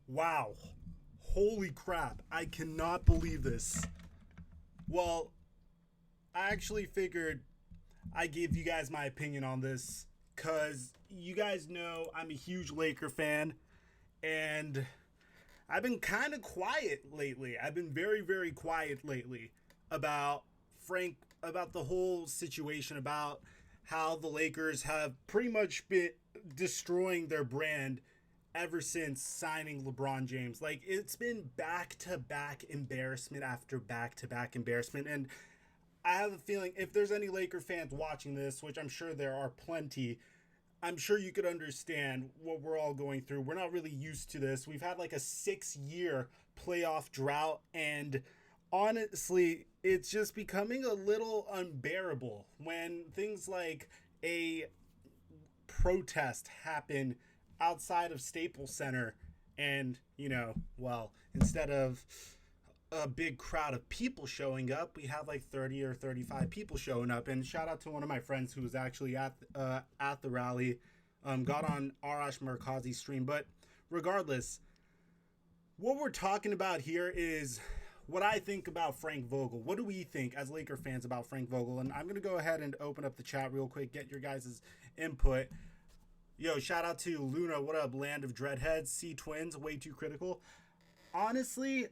Wow. Holy crap. I cannot believe this. Well, I actually figured I give you guys my opinion on this because you guys know I'm a huge Laker fan and I've been kind of quiet lately. I've been very, very quiet lately about about the whole situation, about how the Lakers have pretty much been destroying their brand ever since signing LeBron James. Like, it's been back to back embarrassment after back to back embarrassment. And I have a feeling if there's any Laker fans watching this, which I'm sure there are plenty, I'm sure you could understand what we're all going through. We're not really used to this. We've had like a 6 year playoff drought, and honestly, it's just becoming a little unbearable when things like a protest happen outside of Staples Center and, well, instead of a big crowd of people showing up, we have like 30 or 35 people showing up. And shout out to one of my friends who was actually at the rally, got on Arash Markazi's stream. But regardless, what we're talking about here is what I think about Frank Vogel. What do we think as Laker fans about Frank Vogel? And I'm going to go ahead and open up the chat real quick, get your guys' input. Yo, shout out to Luna. What up, Land of Dreadheads? C Twins, way too critical. Honestly,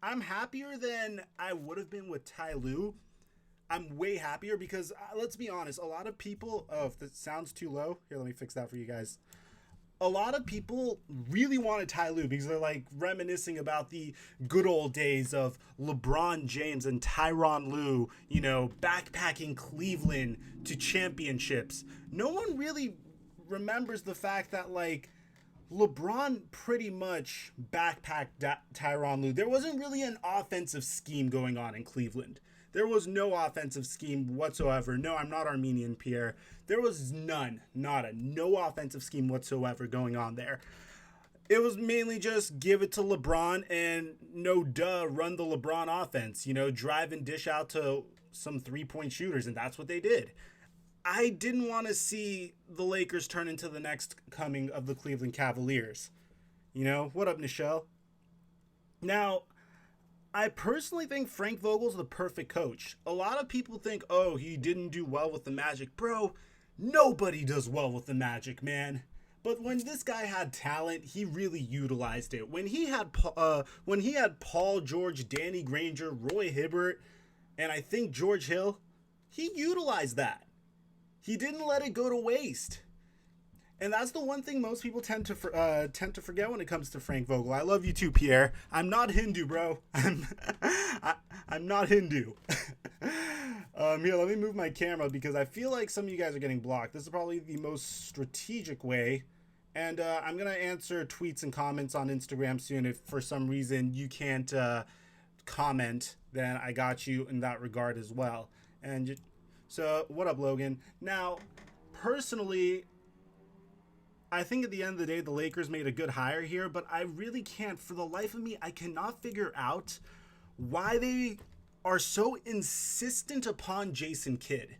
I'm happier than I would have been with Ty Lue. I'm way happier because, let's be honest, a lot of people, oh, if this sounds too low, here, let me fix that for you guys. A lot of people really wanted Ty Lue because they're like reminiscing about the good old days of LeBron James and Tyronn Lue, backpacking Cleveland to championships. No one really remembers the fact that, like, LeBron pretty much backpacked Tyronn Lue. There wasn't really an offensive scheme going on in Cleveland. There was no offensive scheme whatsoever. No, I'm not Armenian, Pierre. There was none. No offensive scheme whatsoever going on there. It was mainly just give it to LeBron and run the LeBron offense. Drive and dish out to some three-point shooters, and that's what they did. I didn't want to see the Lakers turn into the next coming of the Cleveland Cavaliers. What up, Nichelle? Now, I personally think Frank Vogel's the perfect coach. A lot of people think, oh, he didn't do well with the Magic. Bro, nobody does well with the Magic, man. But when this guy had talent, he really utilized it. When he had Paul George, Danny Granger, Roy Hibbert, and I think George Hill, he utilized that. He didn't let it go to waste. And that's the one thing most people tend to forget when it comes to Frank Vogel. I love you too, Pierre. I'm not Hindu, bro. I'm not Hindu. Here, let me move my camera because I feel like some of you guys are getting blocked. This is probably the most strategic way. And I'm going to answer tweets and comments on Instagram soon. If for some reason you can't comment, then I got you in that regard as well. And so, what up, Logan? Now, personally, I think at the end of the day, the Lakers made a good hire here, but I really can't, for the life of me, I cannot figure out why they are so insistent upon Jason Kidd.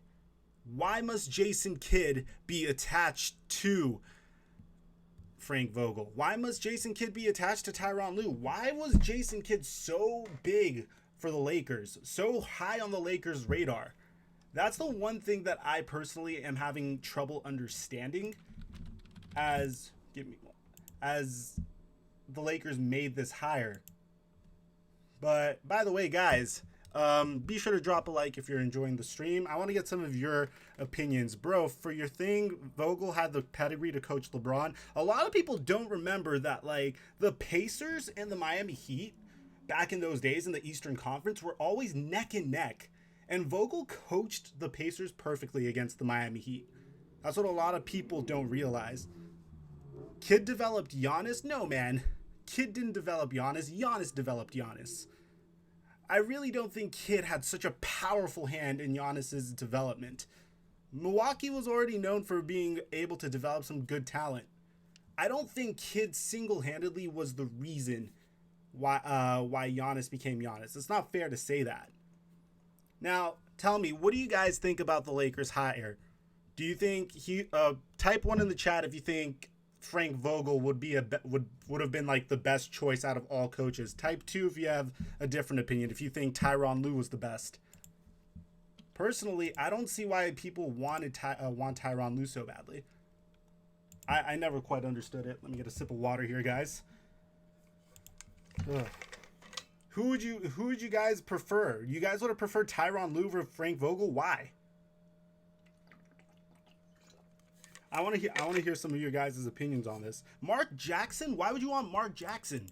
Why must Jason Kidd be attached to Frank Vogel? Why must Jason Kidd be attached to Tyronn Lue? Why was Jason Kidd so big for the Lakers, so high on the Lakers' radar? That's the one thing that I personally am having trouble understanding as the Lakers made this hire. But by the way, guys, be sure to drop a like if you're enjoying the stream. I want to get some of your opinions. Bro, for your thing, Vogel had the pedigree to coach LeBron. A lot of people don't remember that, like, the Pacers and the Miami Heat back in those days in the Eastern Conference were always neck and neck. And Vogel coached the Pacers perfectly against the Miami Heat. That's what a lot of people don't realize. Kidd developed Giannis? No, man. Kidd didn't develop Giannis. Giannis developed Giannis. I really don't think Kidd had such a powerful hand in Giannis's development. Milwaukee was already known for being able to develop some good talent. I don't think Kidd single-handedly was the reason why Giannis became Giannis. It's not fair to say that. Now, tell me, what do you guys think about the Lakers hire? Do you think type 1 in the chat if you think Frank Vogel would have been like the best choice out of all coaches. Type 2 if you have a different opinion, if you think Tyronn Lue was the best. Personally, I don't see why people want Tyronn Lue so badly. I never quite understood it. Let me get a sip of water here, guys. Ugh. Who would you guys prefer? You guys would have preferred Tyronn Lue over Frank Vogel? Why? I want to hear some of your guys' opinions on this. Mark Jackson? Why would you want Mark Jackson?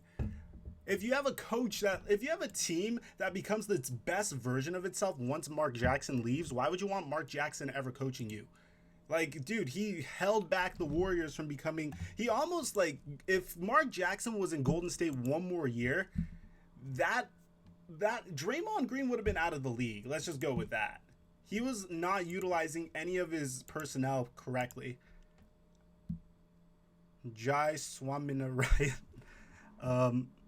If you have a team that becomes its best version of itself once Mark Jackson leaves, why would you want Mark Jackson ever coaching you? Like, dude, he held back the Warriors from becoming... He almost, like... If Mark Jackson was in Golden State one more year, that Draymond Green would have been out of the league. Let's just go with that. He was not utilizing any of his personnel correctly. Jai Swaminarayan.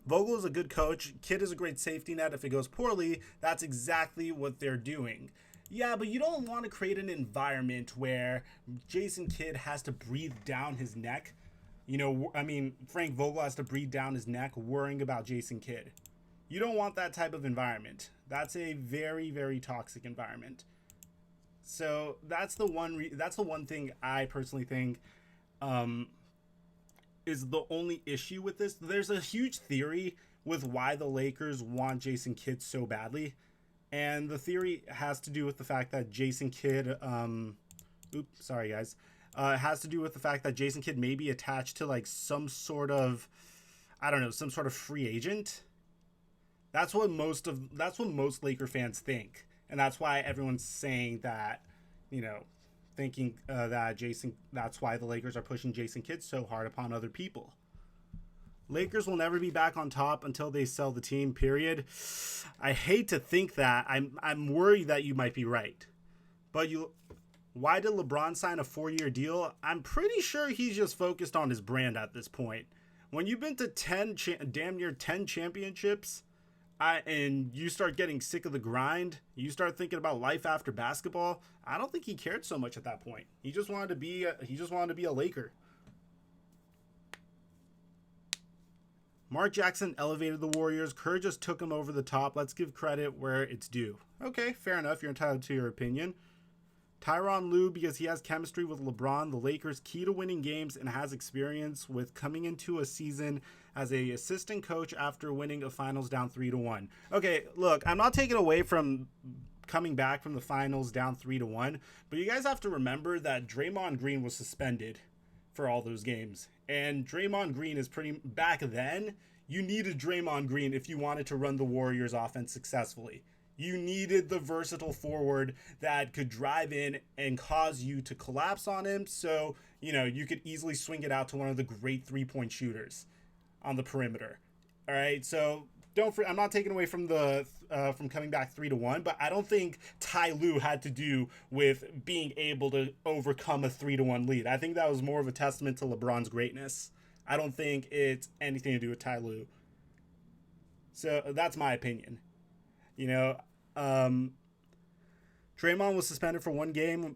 Vogel is a good coach. Kidd is a great safety net. If it goes poorly, that's exactly what they're doing. Yeah, but you don't want to create an environment where Jason Kidd has to breathe down his neck. Frank Vogel has to breathe down his neck worrying about Jason Kidd. You don't want that type of environment. That's a very, very toxic environment. So that's the one thing I personally think is the only issue with this. There's a huge theory with why the Lakers want Jason Kidd so badly. And the theory has to do with the fact that Jason Kidd, has to do with the fact that Jason Kidd may be attached to like some sort of free agent. That's what most Laker fans think. And that's why everyone's saying that, thinking that's why the Lakers are pushing Jason Kidd so hard upon other people. Lakers will never be back on top until they sell the team, period. I hate to think that. I'm worried that you might be right. But why did LeBron sign a 4-year deal? I'm pretty sure he's just focused on his brand at this point. When you've been to damn near 10 championships, and you start getting sick of the grind, you start thinking about life after basketball, I don't think he cared so much at that point. He just wanted to be a Laker. Mark Jackson elevated the Warriors. Kerr just took him over the top. Let's give credit where it's due. Okay, fair enough. You're entitled to your opinion. Tyronn Lue, because he has chemistry with LeBron, the Lakers' key to winning games, and has experience with coming into a season as a assistant coach after winning a finals down 3-1. Okay, look, I'm not taking away from coming back from the finals down 3-1, but you guys have to remember that Draymond Green was suspended for all those games. And Draymond Green is back then, you needed Draymond Green if you wanted to run the Warriors offense successfully. You needed the versatile forward that could drive in and cause you to collapse on him, so you could easily swing it out to one of the great three-point shooters on the perimeter. All right, so I'm not taking away from from coming back 3-1, but I don't think Ty Lue had to do with being able to overcome a 3-1 lead. I think that was more of a testament to LeBron's greatness. I don't think it's anything to do with Ty Lue. So that's my opinion. Draymond was suspended for 1 game.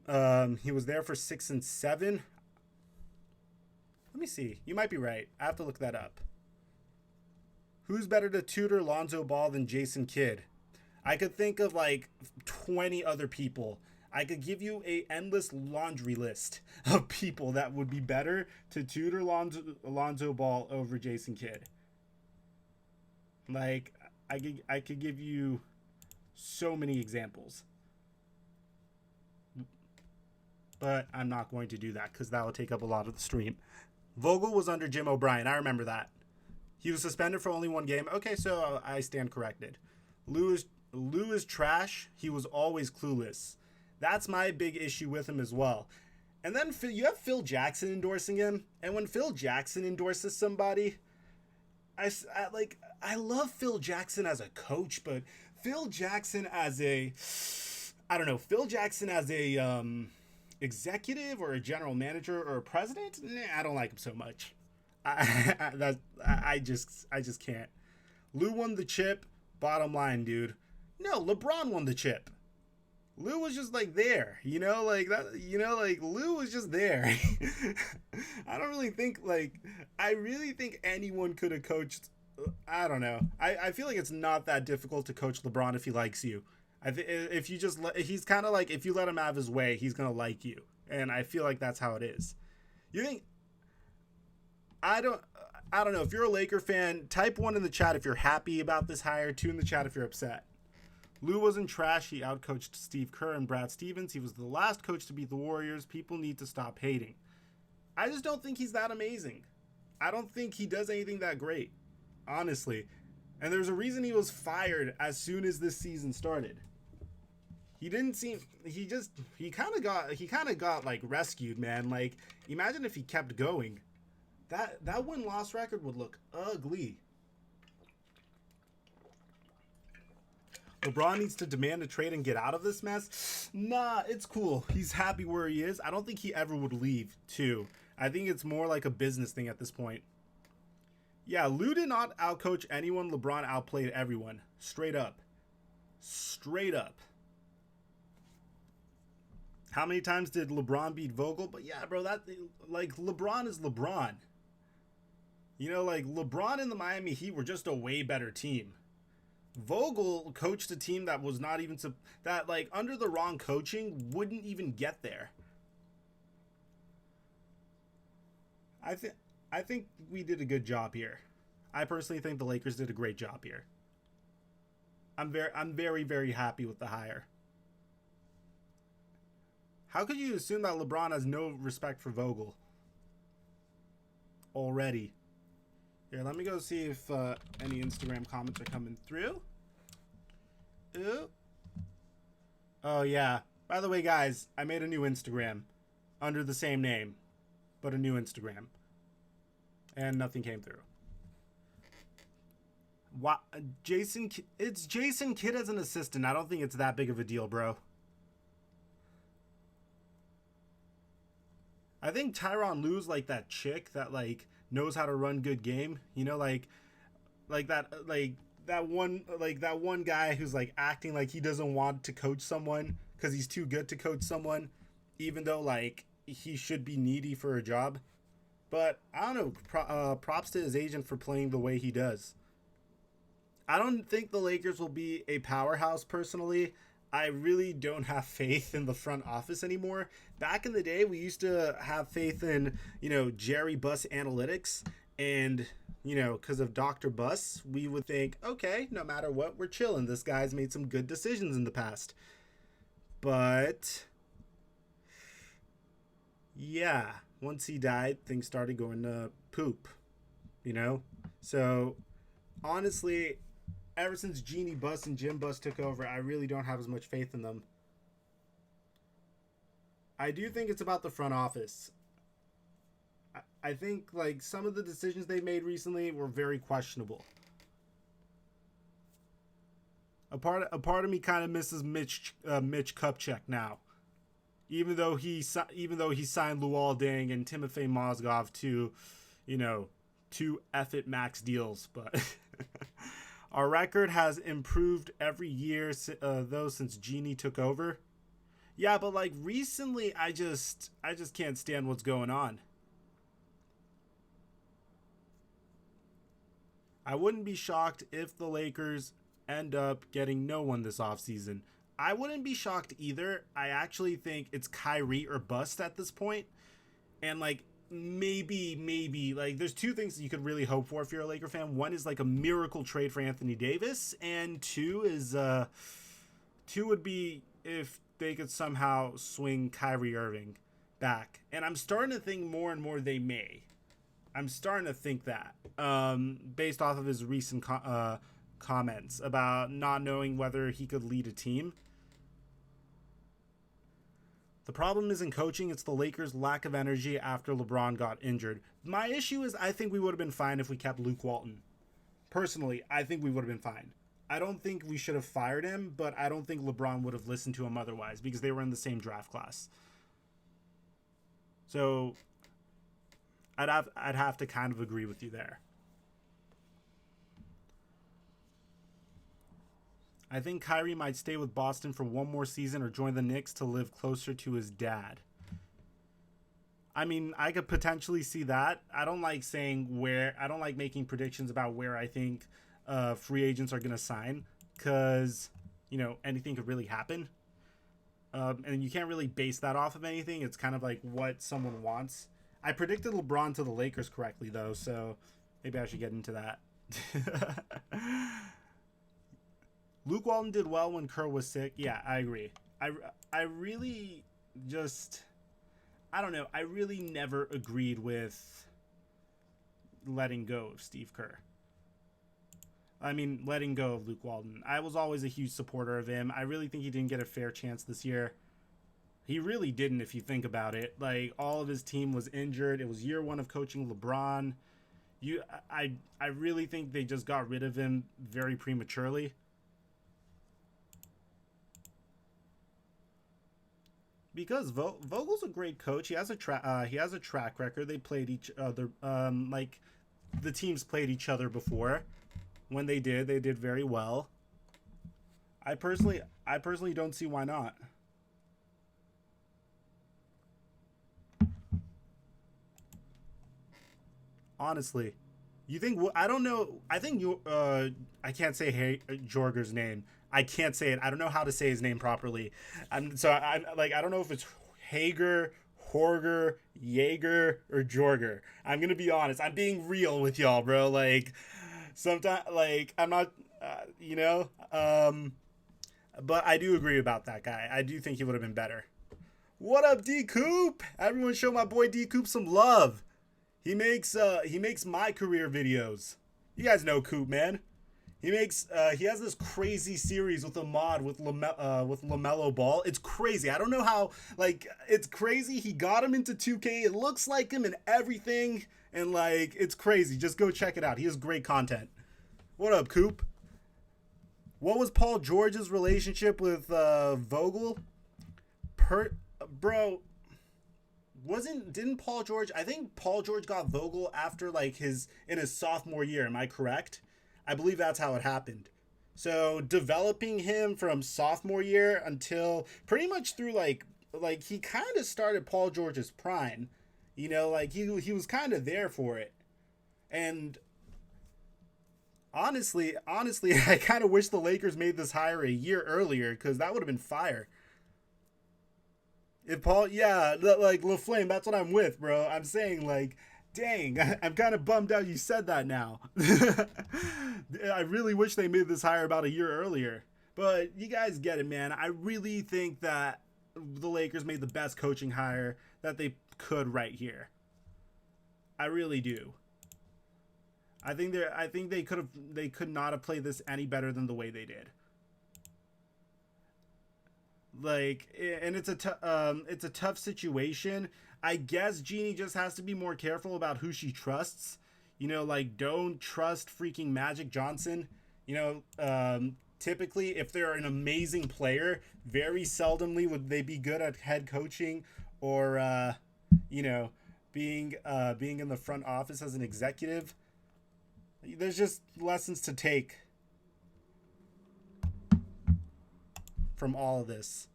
He was there for 6 and 7. Let me see. You might be right. I have to look that up. Who's better to tutor Lonzo Ball than Jason Kidd? I could think of like 20 other people. I could give you an endless laundry list of people that would be better to tutor Lonzo Ball over Jason Kidd. Like, I could give you so many examples. But I'm not going to do that because that will take up a lot of the stream. Vogel was under Jim O'Brien. I remember that. He was suspended for only 1 game. Okay, so I stand corrected. Lue is trash. He was always clueless. That's my big issue with him as well. And then you have Phil Jackson endorsing him. And when Phil Jackson endorses somebody, I love Phil Jackson as a coach, but Phil Jackson as a executive or a general manager or a president, I don't like him so much. I just can't. Lue won the chip. Bottom line, dude. No, LeBron won the chip. Lou was just like there, like that, like Lou was just there. I don't really think like I really think anyone could have coached. I don't know. I feel like it's not that difficult to coach LeBron if he likes you. If you just he's kind of like if you let him have his way, he's gonna like you, and I feel like that's how it is. You think I don't. I don't know. If you're a Laker fan, type 1 in the chat if you're happy about this hire, 2 in the chat if you're upset. Lou wasn't trash. He outcoached Steve Kerr and Brad Stevens. He was the last coach to beat the Warriors. People need to stop hating. I just don't think he's that amazing. I don't think he does anything that great, honestly. And there's a reason he was fired as soon as this season started. He didn't seem he kind of got like rescued, man. Like imagine if he kept going. That win-loss record would look ugly. LeBron needs to demand a trade and get out of this mess. Nah, it's cool. He's happy where he is. I don't think he ever would leave, too. I think it's more like a business thing at this point. Yeah, Lou did not outcoach anyone. LeBron outplayed everyone. Straight up. Straight up. How many times did LeBron beat Vogel? But yeah, bro, like LeBron is LeBron. Like LeBron and the Miami Heat were just a way better team. Vogel coached a team that was not even that like under the wrong coaching wouldn't even get there. I think we did a good job here. I personally think the Lakers did a great job here. I'm very very happy with the hire. How could you assume that LeBron has no respect for Vogel already? Here, let me go see if any Instagram comments are coming through. Ooh. Oh, yeah. By the way, guys, I made a new Instagram under the same name, but a new Instagram. And nothing came through. What? It's Jason Kidd as an assistant. I don't think it's that big of a deal, bro. I think Tyronn Lue's like that chick that like knows how to run good game. Like that one guy who's like acting like he doesn't want to coach someone because he's too good to coach someone, even though like he should be needy for a job. But I don't know. Props to his agent for playing the way he does. I don't think the Lakers will be a powerhouse personally. I really don't have faith in the front office anymore. Back in the day, we used to have faith in, Jerry Buss analytics. And, because of Dr. Buss, we would think, okay, no matter what, we're chilling. This guy's made some good decisions in the past. But, yeah, once he died, things started going to poop, So, honestly, ever since Jeannie Buss and Jim Buss took over, I really don't have as much faith in them. I do think it's about the front office. I think like some of the decisions they made recently were very questionable. A part of me kind of misses Mitch Kupchak now, even though he signed Luol Deng and Timofey Mozgov to, 2 F-it max deals, but. Our record has improved every year, though, since Jeannie took over. Yeah, but like recently, I just can't stand what's going on. I wouldn't be shocked if the Lakers end up getting no one this offseason. I wouldn't be shocked either. I actually think it's Kyrie or bust at this point. And like maybe like there's 2 things that you could really hope for if you're a Laker fan. One is like a miracle trade for Anthony Davis, and 2 would be if they could somehow swing Kyrie Irving back. And I'm starting to think more and more they may. I'm starting to think that based off of his recent comments about not knowing whether he could lead a team. The problem isn't coaching, it's the Lakers' lack of energy after LeBron got injured. My issue is I think we would have been fine if we kept Luke Walton. Personally, I think we would have been fine. I don't think we should have fired him, but I don't think LeBron would have listened to him otherwise because they were in the same draft class. So I'd have to kind of agree with you there. I think Kyrie might stay with Boston for one more season or join the Knicks to live closer to his dad. I mean, I could potentially see that. I don't like saying where. I don't like making predictions about where I think free agents are going to sign because, anything could really happen. And you can't really base that off of anything. It's kind of like what someone wants. I predicted LeBron to the Lakers correctly, though, so maybe I should get into that. Luke Walton did well when Kerr was sick. Yeah, I agree. I really just... I don't know. I really never agreed with letting go of Steve Kerr. I mean, letting go of Luke Walton. I was always a huge supporter of him. I really think he didn't get a fair chance this year. He really didn't, if you think about it. Like, all of his team was injured. It was year one of coaching LeBron. I really think they just got rid of him very prematurely. Because Vogel's a great coach. He has a track record. They played each other. Like the teams played each other before. When they did very well. I personally don't see why not. Honestly, you think? I don't know. I think you. I can't say Jorger's name. I can't say it. I don't know how to say his name properly. I'm like, I don't know if it's Hager, Horger, Jaeger, or Jorger. I'm gonna be honest. I'm being real with y'all, bro. Like, sometimes, like, I'm not, but I do agree about that guy. I do think he would have been better. What up, D Coop? Everyone, show my boy D Coop some love. He makes my career videos. You guys know Coop, man. He has this crazy series with a mod with LaMelo Ball. It's crazy. I don't know how, like, it's crazy. He got him into 2K. It looks like him and everything. And, like, it's crazy. Just go check it out. He has great content. What up, Coop? What was Paul George's relationship with Vogel? Bro, didn't Paul George, I think Paul George got Vogel after, like, in his sophomore year. Am I correct? I believe that's how it happened. So developing him from sophomore year until pretty much through like he kind of started Paul George's prime, like he was kind of there for it. And honestly, I kind of wish the Lakers made this hire a year earlier because that would have been fire. If Paul, yeah, like LaFlame, that's what I'm with, bro. I'm saying, like, dang, I'm kind of bummed out you said that now. I really wish they made this hire about a year earlier. But you guys get it, man. I really think that the Lakers made the best coaching hire that they could right here. I really do. I think they could not have played this any better than the way they did. Like, and it's a tough situation. I guess Jeannie just has to be more careful about who she trusts. Like, don't trust freaking Magic Johnson. Typically, if they're an amazing player, very seldomly would they be good at head coaching or, being in the front office as an executive. There's just lessons to take from all of this.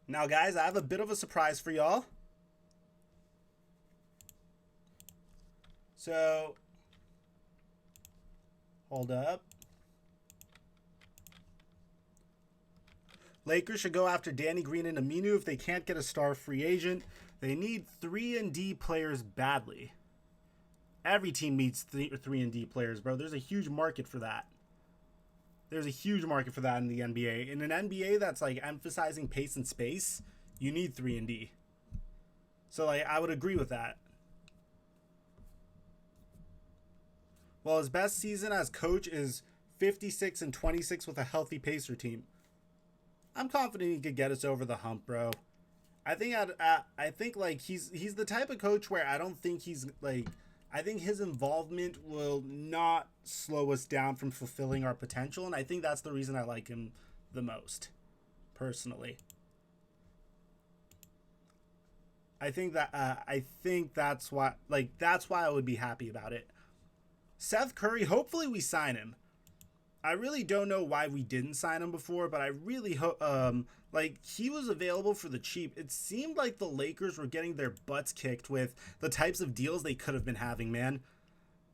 Now, guys, I have a bit of a surprise for y'all. So, hold up. Lakers should go after Danny Green and Aminu if they can't get a star free agent. They need 3-and-D players badly. Every team needs 3-and-D players, bro. There's a huge market for that. There's a huge market for that in the NBA. In an NBA that's, like, emphasizing pace and space, you need 3-and-D. So, like, I would agree with that. Well, his best season as coach is 56-26 with a healthy Pacer team. I'm confident he could get us over the hump, bro. I think like he's the type of coach where I don't think he's like. I think his involvement will not slow us down from fulfilling our potential, and I think that's the reason I like him the most, personally. I think that's why I would be happy about it. Seth Curry, hopefully we sign him. I really don't know why we didn't sign him before, but I really hope like he was available for the cheap. It seemed like the Lakers were getting their butts kicked with the types of deals they could have been having, man.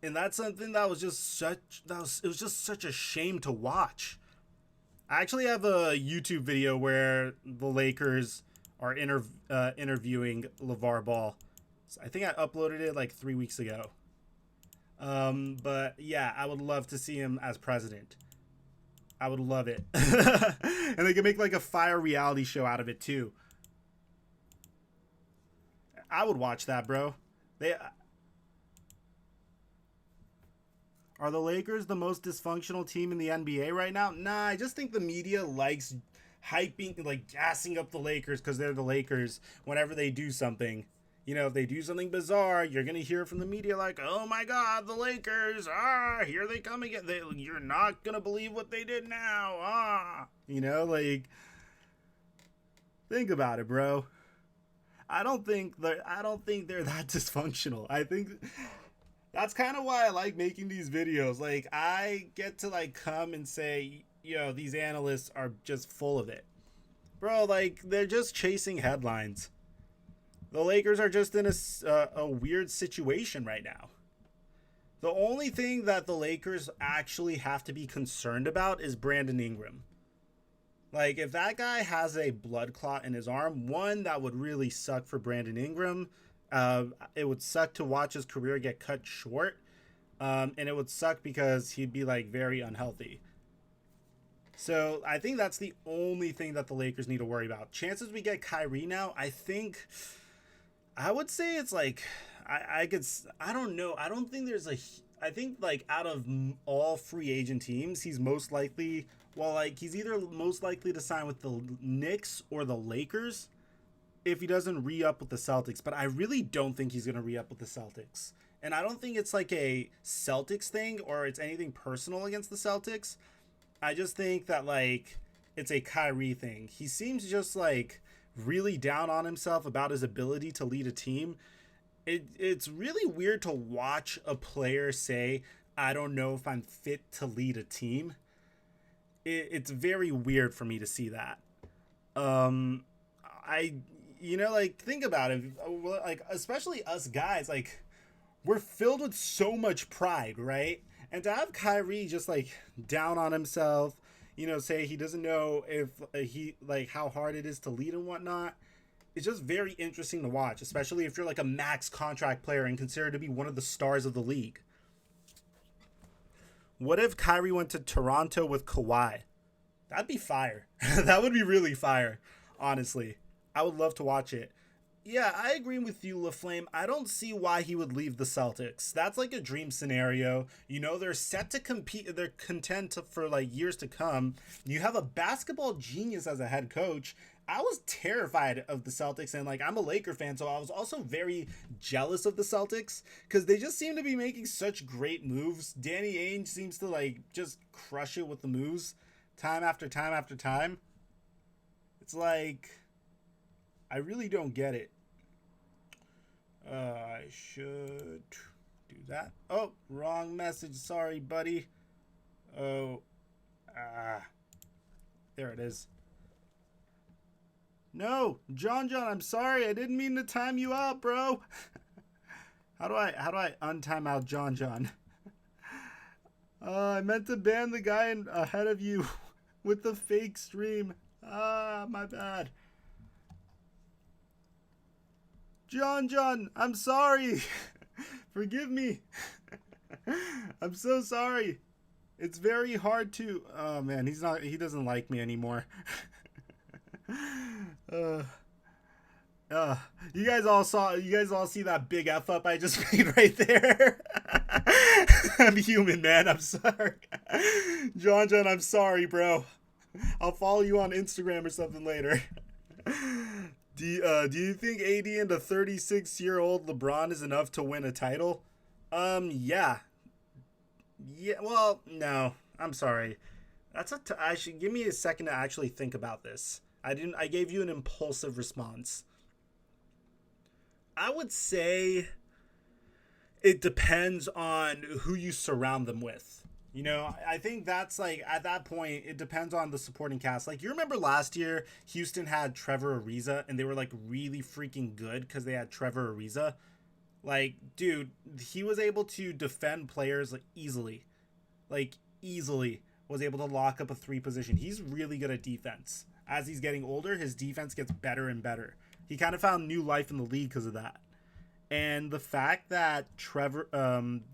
And that's something that was just such it was just such a shame to watch. I actually have a YouTube video where the Lakers are interviewing LeVar Ball. So I think I uploaded it like 3 weeks ago. But yeah, I would love to see him as president. I would love it. And they can make like a fire reality show out of it too. I would watch that, bro. They Are the Lakers the most dysfunctional team in the NBA right now? Nah, I just think the media likes hyping, like gassing up the Lakers because they're the Lakers whenever they do something. You know, if they do something bizarre, you're going to hear from the media like, oh my God, the Lakers, here they come again. You're not going to believe what they did now. You know, like, think about it, bro. I don't think they're that dysfunctional. I think that's kind of why I like making these videos. Like, I get to like come and say, these analysts are just full of it. Bro, like, they're just chasing headlines. The Lakers are just in a weird situation right now. The only thing that the Lakers actually have to be concerned about is Brandon Ingram. Like, if that guy has a blood clot in his arm, one, that would really suck for Brandon Ingram. It would suck to watch his career get cut short. And it would suck because he'd be, like, very unhealthy. So, I think that's the only thing that the Lakers need to worry about. Chances we get Kyrie now, I would say it's like, I don't know. I don't think I think like out of all free agent teams, he's most likely, he's either most likely to sign with the Knicks or the Lakers if he doesn't re-up with the Celtics. But I really don't think he's going to re-up with the Celtics. And I don't think it's like a Celtics thing or it's anything personal against the Celtics. I just think that like it's a Kyrie thing. He seems just like really down on himself about his ability to lead a team. It's really weird to watch a player say, I don't know if I'm fit to lead a team. It's very weird for me to see that. Think about it. Like, especially us guys, like, we're filled with so much pride, right? And to have Kyrie just, like, down on himself, say he doesn't know if how hard it is to lead and whatnot. It's just very interesting to watch, especially if you're like a max contract player and considered to be one of the stars of the league. What if Kyrie went to Toronto with Kawhi? That'd be fire. That would be really fire, honestly. I would love to watch it. Yeah, I agree with you, LaFlame. I don't see why he would leave the Celtics. That's like a dream scenario. They're set to compete. They're content for like years to come. You have a basketball genius as a head coach. I was terrified of the Celtics, and like I'm a Laker fan, so I was also very jealous of the Celtics because they just seem to be making such great moves. Danny Ainge seems to like just crush it with the moves time after time after time. It's like I really don't get it. I should do that. Oh, wrong message. Sorry, buddy. Oh, there it is. No, John, I'm sorry. I didn't mean to time you out, bro. How do I untime out John? I meant to ban the guy ahead of you with the fake stream. My bad. John, I'm sorry. Forgive me. I'm so sorry. It's very hard to. Oh man, he doesn't like me anymore. You guys all see that big F up I just made right there. I'm human, man. I'm sorry. John, I'm sorry, bro. I'll follow you on Instagram or something later. Do you think AD and a 36-year-old LeBron is enough to win a title? Yeah. Well, no. I'm sorry. I should give me a second to actually think about this. I gave you an impulsive response. I would say it depends on who you surround them with. You know, I think that's like at that point, it depends on the supporting cast. Like, you remember last year, Houston had Trevor Ariza, and they were like really freaking good because they had Trevor Ariza. Like, dude, he was able to defend players like easily was able to lock up a three position. He's really good at defense. As he's getting older, his defense gets better and better. He kind of found new life in the league because of that. And the fact that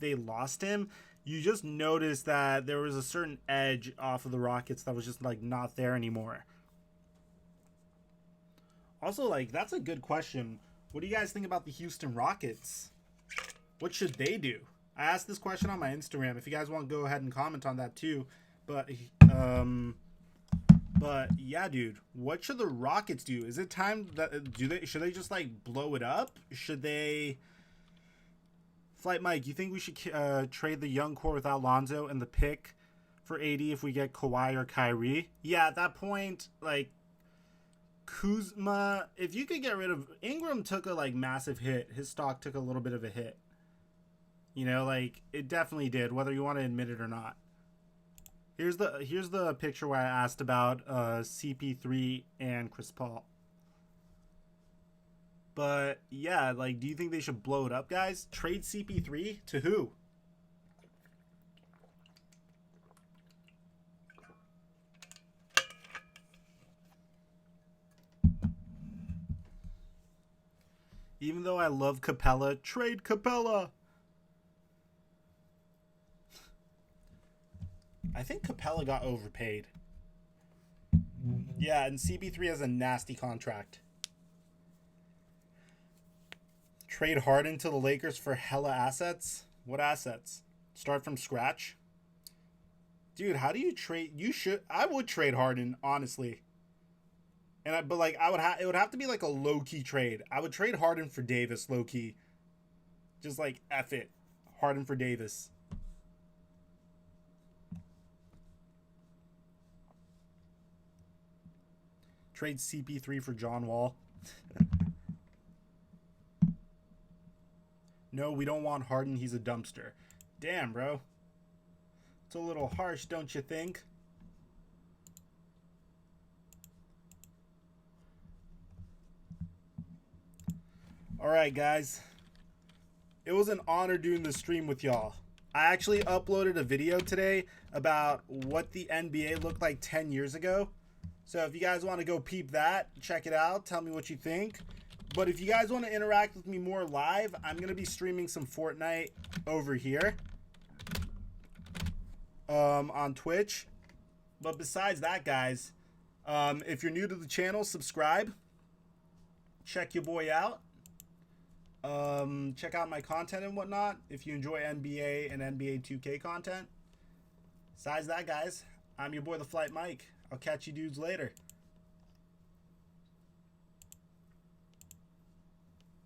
they lost him, you just noticed that there was a certain edge off of the Rockets that was just like not there anymore. Also, like, that's a good question. What do you guys think about the Houston Rockets? What should they do? I asked this question on my Instagram. If you guys want to go ahead and comment on that too. But yeah, dude, what should the Rockets do? Is it time that should they just like blow it up? Should they? Flight Mike, you think we should trade the young core without Lonzo and the pick for AD if we get Kawhi or Kyrie? Yeah, at that point, like Kuzma, if you could get rid of Ingram, took a like massive hit. His stock took a little bit of a hit. You know, like it definitely did, whether you want to admit it or not. Here's the picture where I asked about CP3 and Chris Paul. But yeah, like, do you think they should blow it up, guys? Trade CP3 to who? Even though I love Capella, trade Capella. I think Capella got overpaid. Yeah, and CP3 has a nasty contract. Trade Harden to the Lakers for hella assets? What assets? Start from scratch? Dude, how do you trade? I would trade Harden, honestly. But it would have to be like a low-key trade. I would trade Harden for Davis, low-key. Just like F it. Harden for Davis. Trade CP3 for John Wall. No, we don't want Harden. He's a dumpster. Damn, bro. It's a little harsh, don't you think? Alright, guys. It was an honor doing the stream with y'all. I actually uploaded a video today about what the NBA looked like 10 years ago. So if you guys want to go peep that, check it out. Tell me what you think. But if you guys want to interact with me more live, I'm going to be streaming some Fortnite over here on Twitch. But besides that, guys, if you're new to the channel, subscribe. Check your boy out. Check out my content and whatnot if you enjoy NBA and NBA 2K content. Besides that, guys, I'm your boy, TheFlightMike. I'll catch you dudes later.